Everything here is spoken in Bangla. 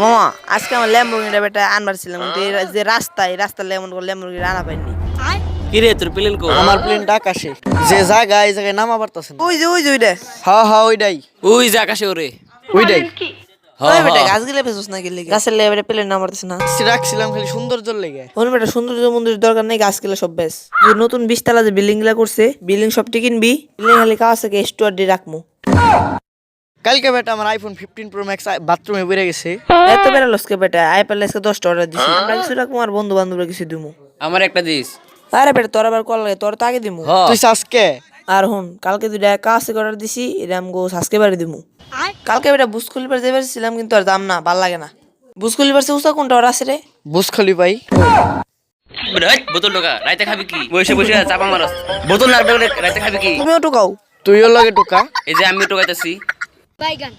মামা আজকে আমার ল্যাম্বরগিনি বেটা আনবার ছিলাম কিন্তু যে রাস্তা ল্যাম্বরগিনি আনা পাইনি। কি রে তোর প্লেন কো? আমার প্লেনটা আকাশে যে জায়গা এই জায়গায় নামা পারতাছে না। ওই যে ওইটা হ্যাঁ ওইটাই ওই যে আকাশে ওরে। ওইটাই ওই বেটা গাছ গিলে ফেসুস না গেলে গাছের লেগে বেটা প্লেন নামারতেছে না। রাখছিলাম খালি সৌন্দর্যের লেগে। ওর বেটা সৌন্দর্য মন্দির দরকার নেই, গাছ গিলা সব বেশ। যে নতুন 20 তলা যে বিল্ডিং গুলা করছে, বিল্ডিং সবটি কিনবি, বিল্ডিং খালি কাজ থেকে স্টোর দিয়ে রাখমু। কালকে বেটা আমার আইফোন 15 প্রো ম্যাক্স বাথরুমে বেড়ে গেছে। এত বেড়া লসকে বেটা আইপ্যাড আজকে 10টা অর্ডার দিছি, আমরা কিছু রাখবো আর বন্ধু বান্ধবরা কিছু দিমু। আমার একটা দিস। আরে বেটা তোর আবার কল লাগে, তোর তো আগে দিমু। হ তুই আজকে আর হুন কালকে দুইটা কাজ অর্ডার দিছি, এটা আমগো সাবস্ক্রাইবার দিমু। কালকে বেটা বুসকুলিবার যাইবার ছিলাম কিন্তু আর দাম না, ভাল লাগে না। বুসকুলিবার সে উসা কোনটা ওর আছে রে? বুঝ খলি ভাই বোতল ঢোকা রাইতে খাবি কি? বসে বসে চাপা মারস। বোতল না রাইতে খাবি কি? তুমিও টোকাও। তুইও লগে টোকা। এই যে আমি টোকাইতেছি। বাইগান